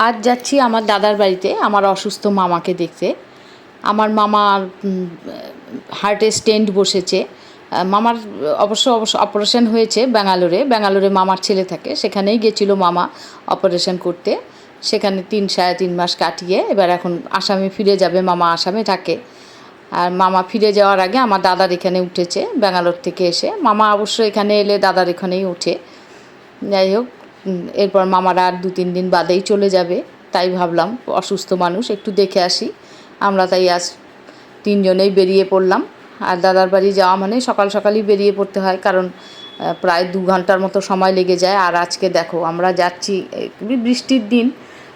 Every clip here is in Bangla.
আজ যাচ্ছি আমার দাদার বাড়িতে আমার অসুস্থ মামাকে দেখতে। আমার মামার হার্টে স্টেন্ট বসেছে। মামার অবশ্য অপারেশন হয়েছে ব্যাঙ্গালোরে মামার ছেলে থাকে, সেখানেই গেছিল মামা অপারেশন করতে। সেখানে 3-3.5 মাস কাটিয়ে এবার এখন আসামে ফিরে যাবে, মামা আসামে থাকে। আর মামা ফিরে যাওয়ার আগে আমার দাদার এখানে উঠেছে ব্যাঙ্গালোর থেকে এসে। মামা অবশ্য এখানে এলে দাদার এখানেই ওঠে। যাই হোক, এরপর মামারা আর 2-3 দিন বাদেই চলে যাবে। তাই ভাবলাম অসুস্থ মানুষ একটু দেখে আসি। আমরা তাই আজ 3 জনেই বেরিয়ে পড়লাম। আর দাদার বাড়ি যাওয়া মানে সকাল সকালই বেরিয়ে পড়তে হয়, কারণ প্রায় 2 ঘন্টার মতো সময় লেগে যায়। আর আজকে দেখো আমরা যাচ্ছি বৃষ্টির দিন,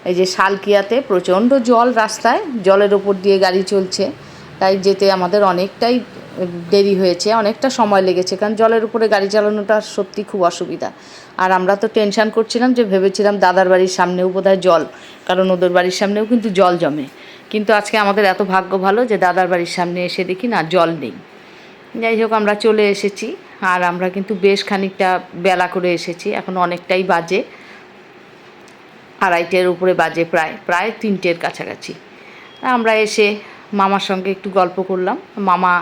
এই যে শালকিয়াতে প্রচণ্ড জল, রাস্তায় জলের ওপর দিয়ে গাড়ি চলছে। তাই যেতে আমাদের অনেকটাই দেরি হয়েছে, অনেকটা সময় লেগেছে, কারণ জলের উপরে গাড়ি চালানোটা সত্যি খুব অসুবিধা। আর আমরা তো টেনশান করছিলাম, যে ভেবেছিলাম দাদার বাড়ির সামনেও বোধহয় জল, কারণ ওদের বাড়ির সামনেও কিন্তু জল জমে। কিন্তু আজকে আমাদের এত ভাগ্য ভালো যে দাদার বাড়ির সামনে এসে দেখি না, জল নেই। যাই হোক, আমরা চলে এসেছি। আর আমরা কিন্তু বেশ খানিকটা বেলা করে এসেছি, এখন অনেকটাই বাজে, 2:30-এর উপরে বাজে, প্রায় 3টের কাছাকাছি। আমরা এসে মামার সঙ্গে একটু গল্প করলাম। মামা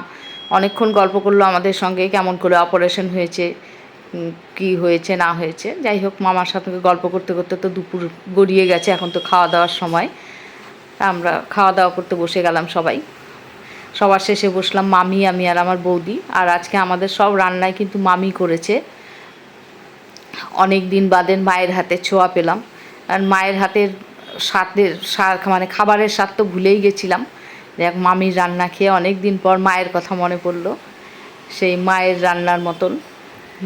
অনেকক্ষণ গল্প করলো আমাদের সঙ্গে, কেমন করে অপারেশন হয়েছে, কি হয়েছে না হয়েছে। যাই হোক, মামার সাথে গল্প করতে করতে তো দুপুর গড়িয়ে গেছে, এখন তো খাওয়া দাওয়ার সময়। আমরা খাওয়া দাওয়া করতে বসে গেলাম সবাই। সবার শেষে বসলাম মামি, আমি আর আমার বৌদি। আর আজকে আমাদের সব রান্নায় কিন্তু মামি করেছে। অনেক দিন বাদে মায়ের হাতের ছোঁয়া পেলাম। আর মায়ের হাতের মানে খাবারের স্বাদ তো ভুলেই গেছিলাম। দেখ, মামির রান্না খেয়ে অনেক দিন পর মায়ের কথা মনে পড়লো। সেই মায়ের রান্নার মতন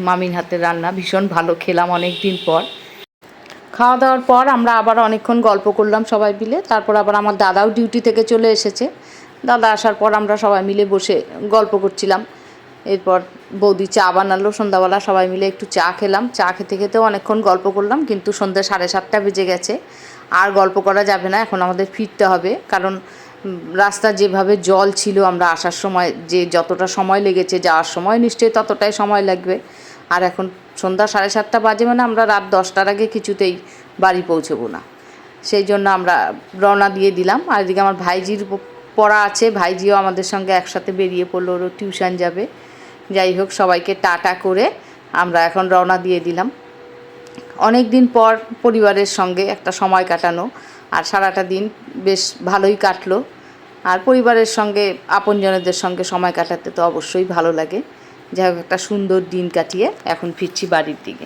মামির হাতের রান্না ভীষণ ভালো খেলাম অনেক দিন পর। খাওয়া দাওয়ার পর আমরা আবার অনেকক্ষণ গল্প করলাম সবাই মিলে। তারপর আবার আমার দাদাও ডিউটি থেকে চলে এসেছে। দাদা আসার পর আমরা সবাই মিলে বসে গল্প করছিলাম। এরপর বৌদি চা বানালো, সন্ধ্যাবেলা সবাই মিলে একটু চা খেলাম। চা খেতে খেতেও অনেকক্ষণ গল্প করলাম, কিন্তু সন্ধ্যে 7:30 বেজে গেছে। আর গল্প করা যাবে না, এখন আমাদের ফিরতে হবে, কারণ রাস্তা যেভাবে জল ছিল, আমরা আসার সময় যে যতটা সময় লেগেছে, যাওয়ার সময় নিশ্চয়ই ততটাই সময় লাগবে। আর এখন সন্ধ্যা 7:30 বাজে, মানে আমরা রাত 10টার আগে কিছুতেই বাড়ি পৌঁছবো না। সেই জন্য আমরা রওনা দিয়ে দিলাম। আর এদিকে আমার ভাইজির পড়া আছে, ভাইজিও আমাদের সঙ্গে একসাথে বেরিয়ে পড়লো, ওরও টিউশন যাবে। যাই হোক, সবাইকে টাটা করে আমরা এখন রওনা দিয়ে দিলাম। অনেক দিন পর পরিবারের সঙ্গে একটা সময় কাটানো, আর সারাটা দিন বেশ ভালোই কাটলো। আর পরিবারের সঙ্গে, আপনজনদের সঙ্গে সময় কাটাতে তো অবশ্যই ভালো লাগে। যাই হোক, একটা সুন্দর দিন কাটিয়ে এখন ফিরছি বাড়ির দিকে।